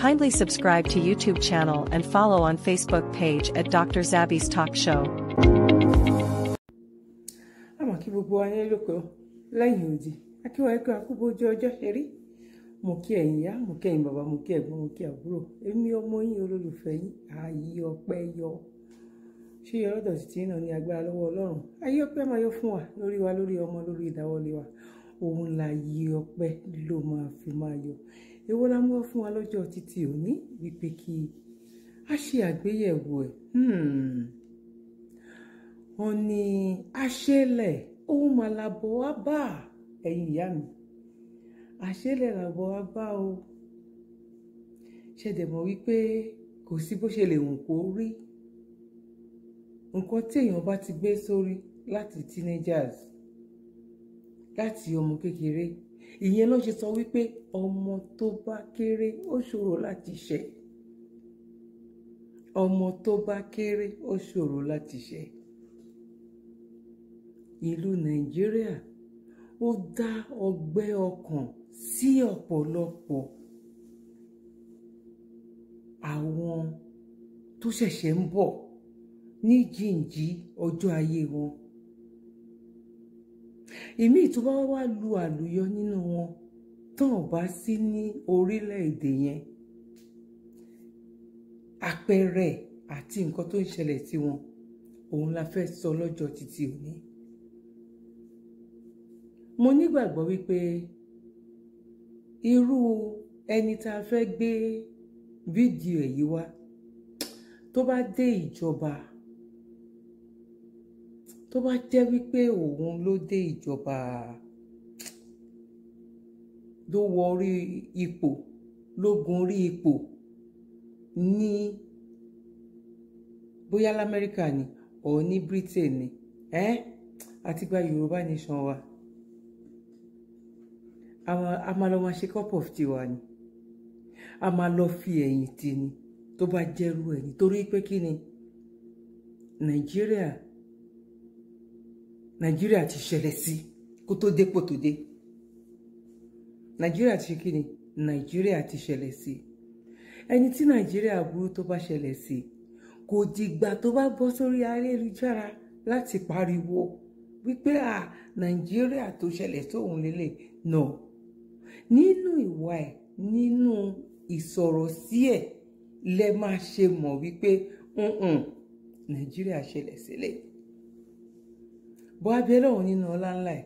Kindly subscribe to YouTube channel and follow on Facebook page at Dr. Zabby's Talk Show. Àmọ́ kí gbogbo wa ní lóko lẹ́yìn odi. Akíwá ẹ̀kọ́ àkúbójú ọjọ́ ṣe rí. Mo kí ẹ̀yin ìyá, mo kí ẹ̀yin bàbá, mo kí ẹ̀gbọ́n, mo kí àbúrò. Èmi ọmọ yín olólùfẹ́ yín, ayé ọpẹ́ yọ. Ṣé yọ lọ́dọ̀ sí tí náà ní agbára lọ́wọ́ Ọlọ́run? Ayé ọpẹ́ máa yọ fún wa lórí ọmọ, lórí ìdáwọ́lé wa. Òun la yí ọpẹ́ ló máa fi máa yọ. Èwo la mú wá fún wa lọ́jọ́ títí òní wípé kí a ṣe àgbéyẹ̀wò ẹ̀. Wọ́n ní àṣẹlẹ̀ ohun máa labọ̀ wá bá ẹ̀yin ìyá mi. Àṣẹlẹ̀ làbọ̀ wá bá o. Ṣẹ̀dẹ̀ mọ̀ wípé kò sí bó ṣe lè wùn kó rí. Nǹkan tí èèyàn bá ti gbé sórí láti teenagers, láti ọmọ kékeré, ìyẹn ló ṣe sọ wípé ọmọ tó bá kéré ó ṣòro láti ṣẹ̀. Ọmọ tó bá kéré ó ṣòro láti ṣẹ̀. Ìlú Nàìjíríà ó dá ọgbẹ́ ọkàn sí ọ̀pọ̀lọpọ̀ àwọn tó ṣẹ̀ṣẹ̀ ń bọ̀ ní jíǹjí ọjọ́ ayé wọn. Ìmí tó bá wá lu àlùyọ nínú wọn tán bá sí ní orílẹ̀-èdè yẹn. Àpẹẹrẹ àti nǹkan tó ń ṣẹlẹ̀ sí wọn, òun la fẹ́ sọ lọ́jọ́ títí òní. Mo nígbàgbọ́ wípé irú ẹni tá a fẹ́ gbé fídíò èyí wá tó bá dé ìjọba, tó bá jẹ́ wípé òun ló dé ìjọba, ló wọ orí ipò, ló gun orí ipò ní bóyá l'Amẹ́ríkà ni or ní Britain ni, àti gba Yorùbá nation wa. A máa lọ máa ṣe cup of tea wa ni. A máa lọ fi ẹ̀yìn tì ni tó bá jẹ́rú ẹ̀ nítorí pé kí ni Nàìjíríà ti ṣẹlẹ̀ sí kó tó dépò tó dé. Nàìjíríà ti kí ni Nàìjíríà ti ṣẹlẹ̀ sí. Ẹni tí Nàìjíríà burú tó bá ṣẹlẹ̀ sí kò dìgbà tó bá bọ́ sórí ayélujára láti pariwo wípé Nàìjíríà tó ṣẹlẹ̀ sóhun lélẹ̀. No. Nínú ìwà ẹ̀, nínú ìsọ̀rọ̀ sí ẹ̀ lẹ máa ṣe mọ̀ wípé Nàìjíríà ṣẹlẹ̀ sílẹ̀. Bọ́ abẹ́ lọ́wọ́ nínú ọlá ńlá ẹ̀,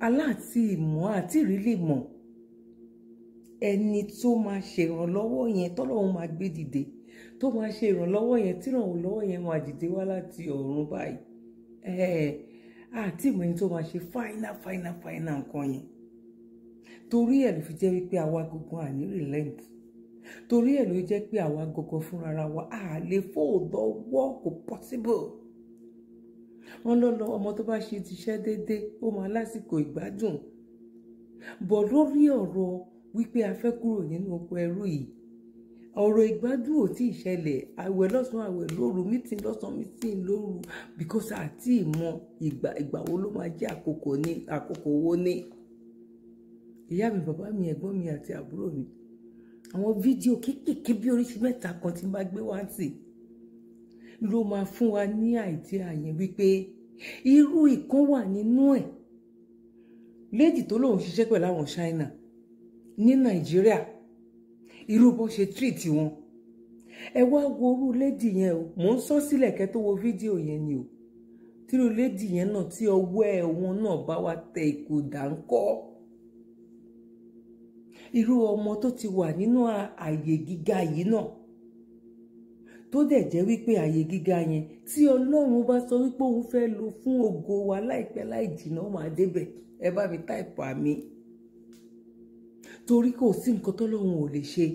aláàtì ìmọ̀ àti ìrírí mọ̀ ẹni tó máa ṣe ìrànlọ́wọ́ yẹn tọ́lọ́run máa gbé dìde, tó máa ṣe ìrànlọ́wọ́ yẹn tí ìrànlọ́wọ́ yẹn máa dìde wá láti ọ̀run báyìí. Àti ìmọ̀ ẹni tó máa ṣe fáínà nǹkan yẹn. Torí ẹ̀ ló fi jẹ́ wípé àwa gbogbo àní relent. Torí ẹ̀ ló jẹ́ pé àwa gbogbo fúnra wa lè fòdọ́wọ́ kò possible. Wọ́n lọ́lọ́ ọmọ tó bá ṣe tiṣẹ́ déédé ó máa lásìkò ìgbádùn. Bọ̀ lórí ọ̀rọ̀ wípé a fẹ́ kúrò nínú oko ẹrú yìí, ọ̀rọ̀ ìgbádùn ò tí ì ṣẹlẹ̀. Àwẹ̀ lọ́sàn àwẹ̀ lóru, meeting lọ́sàn meeting lóru, because àti ìmọ̀ ìgbà wo ló máa jẹ́ àkókò wo ni. Ìyá mi, bàbá mi, ẹ̀gbọ́n mi àti àbúrò mi, àwọn fídíò kéékèèké bí oríṣi mẹ́ta kan tí n bá gbé wá sí ló máa fún wa ní àìdíà yẹn wípé irú ìkan wà nínú ẹ̀. Lady tó lóun ṣiṣẹ́ pẹ̀lú àwọn China ní Nàìjíríà, irú bó ṣe treat wọn. Ẹ wá wo irú lady yẹn o, mò ń sọ sílẹ̀ kẹ́ tó wo fídíò yẹn ni o. Tírú lady yẹn náà tí ọwọ́ ẹ̀ wọn náà bá wá tẹ ìkùdà ńkọ́. Irú ọmọ tó ti wà nínú àyè gíga yìí náà, tó dẹ̀ jẹ́ wípé àyè gíga yẹn tí Ọlọ́run bá sọ wípé òun fẹ́ lò fún ògo wa láìpẹ́ láì jìnnà ó máa débẹ̀. Ẹ bá mi táìpù àmì. Torí kò sí nǹkan tọ́lọ́run ò lè ṣe.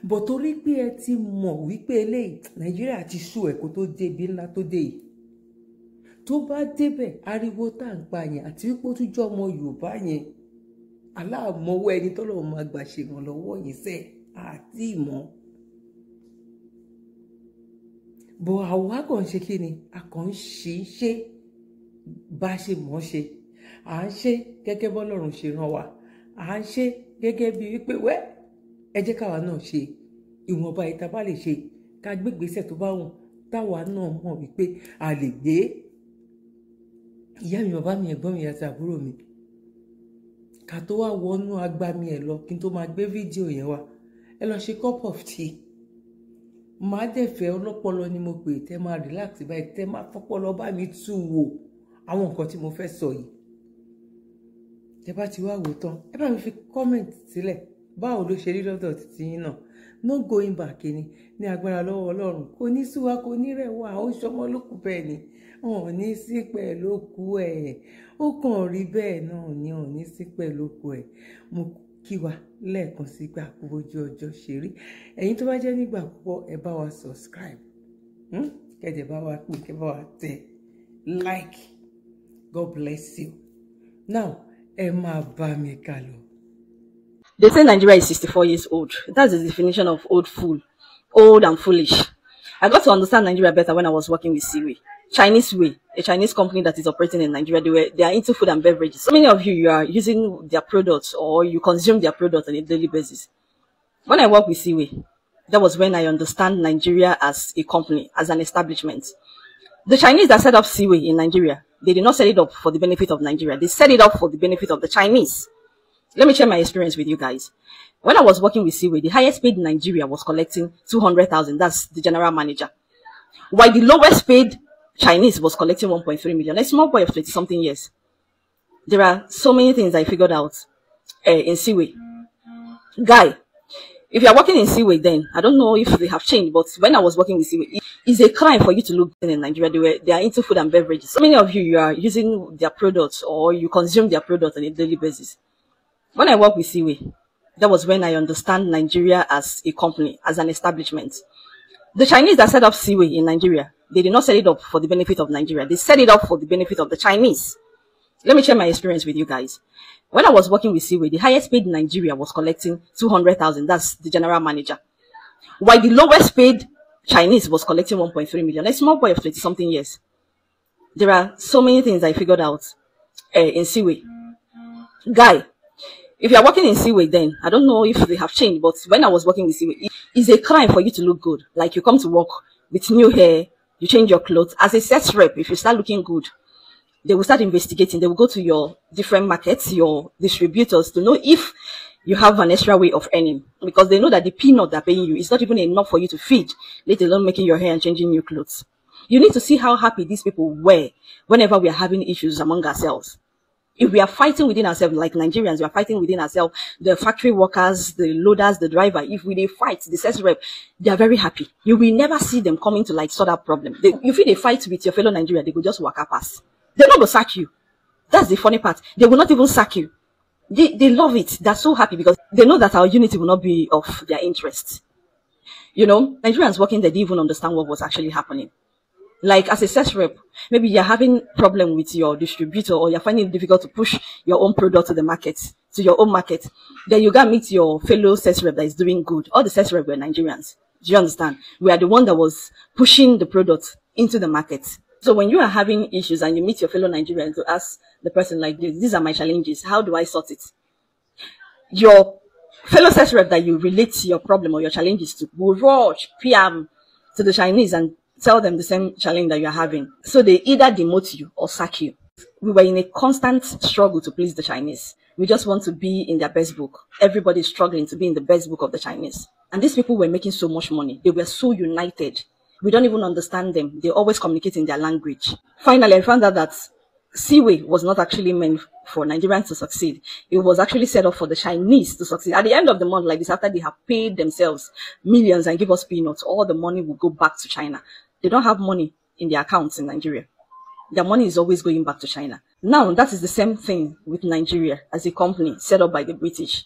Bọ̀ torí pé ẹ ti mọ̀ wípé eléyìí Nàìjíríà ti sú ẹ̀ kó tó dé ibi ńlá tó dé yìí. Tó bá débẹ̀ ariwo tá à ń pa yẹn àti wípé ó tún jẹ́ ọmọ Yorùbá yẹn, aláàmọ́wọ́ ẹni tọ́lọ́run máa gbà ṣe ìrànlọ́wọ́ yìí sẹ́ àti ìmọ̀. Bọ̀ àwa kàn ṣe kí ni? A kàn ń ṣe bá ṣe mọ̀ ṣe. À ń ṣe gẹ́gẹ́ bọ́lọ́run ṣe rán wa. À ń ṣe gẹ́gẹ́ bí wípé ẹ jẹ́ káwa náà ṣe ìwọ̀nba ìta bá lè ṣe ká gbégbèsè tó bá wùn táwa náà mọ̀ wípé a lè gbé. Ìyá mi, bàbá mi, ẹ̀gbọ́n mi àti àbúrò mi, ká tó wá wọnú agbami ẹ̀ lọ kí n tó máa gbé fídíò yẹn wá, ẹ lọ ṣe cup of tea. Màá dẹ̀ fẹ́ ọlọ́pọlọ ni mo pè, tẹ́ máa relax báyìí, tẹ́ máa fọpọlọ bá mi tú wò àwọn nǹkan tí mo fẹ́ sọ yìí. Tẹ́ bá ti wá wò tán, ẹ bá mi fi comment sílẹ̀ báwo ló ṣe rí lọ́dọ̀ títí yín náà. No going back ní agbára lọ́wọ́ Ọlọ́run, kò ní sú wa, kò ní rẹ̀ wá, ó ṣọmọ lókù bẹ́ẹ̀ ni, wọn ò ní sí pẹ̀lú òkú ẹ̀, ó kàn rí bẹ́ẹ̀ náà ni wọn ò ní sí pẹ̀lú òkú ẹ̀. Mo kí wa lẹ́ẹ̀kan sí pé àkókò ojú ọjọ́ ṣe rí. Ẹ̀yin tó bá jẹ́ nígbà púpọ̀, ẹ bá wa subscribe, kẹ́dẹ̀ bá wa pín, kẹ́ bá wa tẹ̀ like. God bless you. Now, ẹ máa bá mi kà lọ. They say Nigeria is 64 years old. That's the definition of old fool. Old and foolish. I got to understand Nigeria better when I was working with Seaway. Chinese Way, a Chinese company that is operating in Nigeria. They are into food and beverages. So many of you are using their products or you consume their products on a daily basis. When I work with Seaway, that was when I understand Nigeria as a company, as an establishment. The Chinese that set up Seaway in Nigeria, they did not set it up for the benefit of Nigeria. They set it up for the benefit of the Chinese. Let me share my experience with you guys. When I was working with Seaway, the highest paid in Nigeria was collecting 200,000. That's the general manager. While the lowest paid Chinese was collecting 1.3 million. A small boy of 20-something years. There are so many things I figured out in Seaway. Guy, if you are working in Seaway then, I don't know if they have changed, but when I was working with Seaway, it's a crime for you to look in Nigeria. They are into food and beverages. So many of you are using their products or you consume their products on a daily basis. When I work with Seaway, that was when I understand Nigeria as a company, as an establishment. The Chinese that set up Seaway in Nigeria, they did not set it up for the benefit of Nigeria. They set it up for the benefit of the Chinese. Let me share my experience with you guys. When I was working with Seaway, the highest paid in Nigeria was collecting 200,000. That's the general manager. While the lowest paid Chinese was collecting 1.3 million. A small boy of 20-something years. There are so many things I figured out in Seaway. Guy, if you are working in Seaway then, I don't know if they have changed, but when I was working with Seaway, it's a crime for you to look good. Like you come to work with new hair, you change your clothes. As a sales rep, if you start looking good, they will start investigating. They will go to your different markets, your distributors, to know if you have an extra way of earning. Because they know that the peanut they're paying you is not even enough for you to feed, let alone making your hair and changing new clothes. You need to see how happy these people were whenever we are having issues among ourselves. If we are fighting within ourselves, like Nigerians, we are fighting within ourselves, the factory workers, the loaders, the driver, if we fight, the sales rep, they are very happy. You will never see them coming to like sort out problem. You feel they fight with your fellow Nigerian, they will just walk past. They're not going to sack you. That's the funny part. They will not even sack you. They love it. They're so happy because they know that our unity will not be of their interest. You know, Nigerians working there didn't even understand what was actually happening. Like as a sales rep, maybe you're having problem with your distributor or you're finding it difficult to push your own product to the market, to your own market. Then you gotta meet your fellow sales rep that is doing good. All the sales rep were Nigerians. Do you understand? We are the one that was pushing the product into the market. So when you are having issues and you meet your fellow Nigerians to ask the person like this, these are my challenges. How do I sort it? Your fellow sales rep that you relate your problem or your challenges to will rush PM to the Chinese and tell them the same challenge that you're having. So they either demote you or sack you. We were in a constant struggle to please the Chinese. We just want to be in their best book. Everybody's struggling to be in the best book of the Chinese. And these people were making so much money. They were so united. We don't even understand them. They always communicate in their language. Finally, I found out that Seaway was not actually meant for Nigerians to succeed. It was actually set up for the Chinese to succeed. At the end of the month, like this, after they have paid themselves millions and give us peanuts, all the money will go back to China. They don't have money in their accounts in Nigeria. Their money is always going back to China. Now, that is the same thing with Nigeria as a company set up by the British.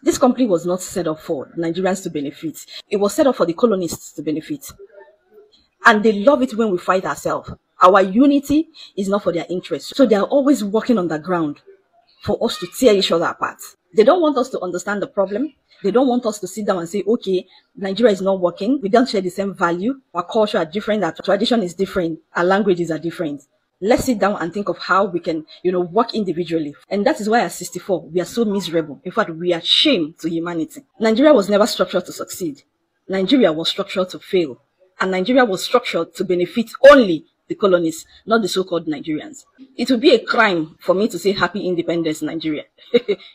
This company was not set up for Nigerians to benefit. It was set up for the colonists to benefit. And they love it when we fight ourselves. Our unity is not for their interest. So they are always working on the ground for us to tear each other apart. They don't want us to understand the problem. They don't want us to sit down and say, okay, Nigeria is not working. We don't share the same value. Our culture are different. Our tradition is different. Our languages are different. Let's sit down and think of how we can, work individually. And that is why at 64, we are so miserable. In fact, we are shame to humanity. Nigeria was never structured to succeed. Nigeria was structured to fail. And Nigeria was structured to benefit only the colonists, not the so-called Nigerians. It would be a crime for me to say happy independence, Nigeria.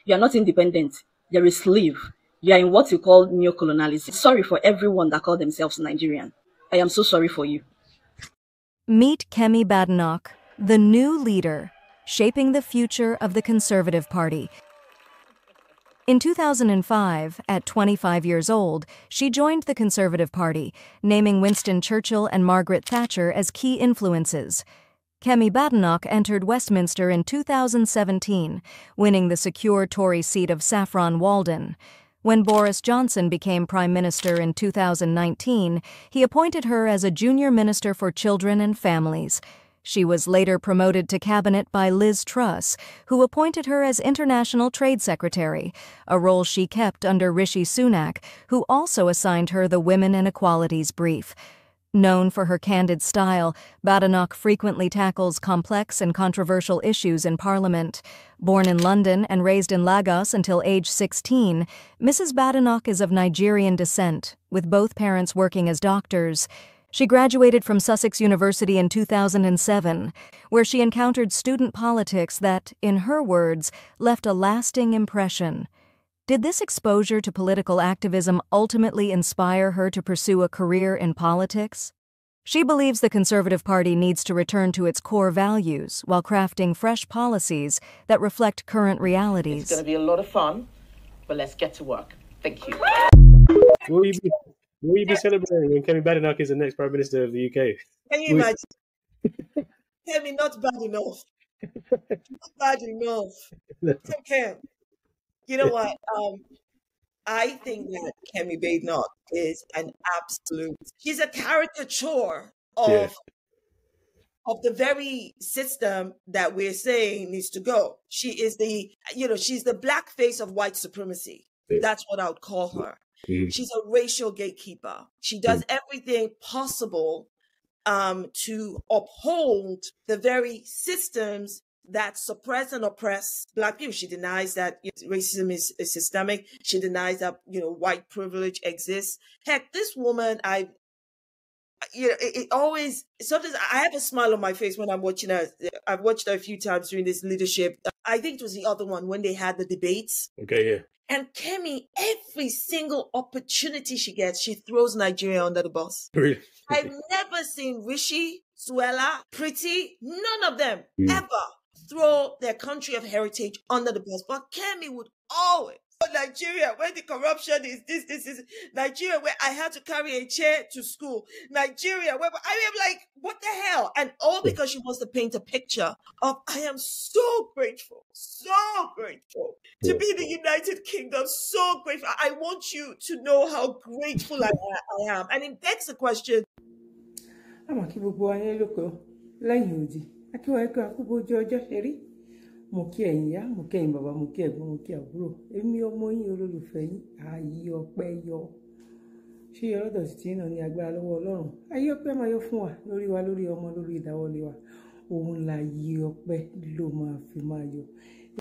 You are not independent. You're a slave. You are in what you call neocolonialism. Sorry for everyone that call themselves Nigerian. I am so sorry for you. Meet Kemi Badenoch, the new leader, shaping the future of the Conservative Party. In 2005, at 25 years old, she joined the Conservative Party, naming Winston Churchill and Margaret Thatcher as key influences. Kemi Badenoch entered Westminster in 2017, winning the secure Tory seat of Saffron Walden. When Boris Johnson became Prime Minister in 2019, he appointed her as a junior minister for children and families. She was later promoted to cabinet by Liz Truss, who appointed her as International Trade Secretary, a role she kept under Rishi Sunak, who also assigned her the Women and Equalities brief. Known for her candid style, Badenoch frequently tackles complex and controversial issues in Parliament. Born in London and raised in Lagos until age 16, Mrs. Badenoch is of Nigerian descent, with both parents working as doctors. She graduated from Sussex University in 2007, where she encountered student politics that, in her words, left a lasting impression. Did this exposure to political activism ultimately inspire her to pursue a career in politics? She believes the Conservative Party needs to return to its core values while crafting fresh policies that reflect current realities. It's going to be a lot of fun, but let's get to work. Thank you. Will you be celebrating when Kemi Badenoch is the next Prime Minister of the UK? Can you imagine? Kemi, not bad enough. Not bad enough. Okay. You know what? I think that Kemi Badenoch is an absolute. She's a caricature of the very system that we're saying needs to go. She is she's the black face of white supremacy. That's what I would call her. She's a racial gatekeeper. She does everything possible to uphold the very systems that suppress and oppress Black people. She denies that racism is systemic. She denies that white privilege exists. Heck, this woman, it always, sometimes I have a smile on my face when I'm watching her. I've watched her a few times during this leadership. I think it was the other one when they had the debates. Okay, yeah. And Kemi, every single opportunity she gets, she throws Nigeria under the bus. Really? I've never seen Rishi, Suella, Pretty, none of them ever throw their country of heritage under the bus. But Kemi would always. Nigeria, where the corruption is, this is Nigeria, where I had to carry a chair to school. Nigeria, where I am like, what the hell? And all because she wants to paint a picture of, I am so grateful to be in the United Kingdom, so grateful. I want you to know how grateful I am. And it begs the question. Mo kí ẹ̀yin ìyá, mo kí ẹ̀yin bàbá, mo kí ẹ̀gbọ́n, mo kí àbúrò. Èmi ọmọ yín olólùfẹ́ yín, ayé ọpẹ́ yọ. Ṣé ọlọ́dọ̀ sì ti ń nà ní agbára lọ́wọ́ Ọlọ́run? Ayé ọpẹ́ máa yọ fún wa lórí ọmọ, lórí ìdáwọ́lé wa. Òun la ayé ọpẹ́ ló máa fi máa yọ.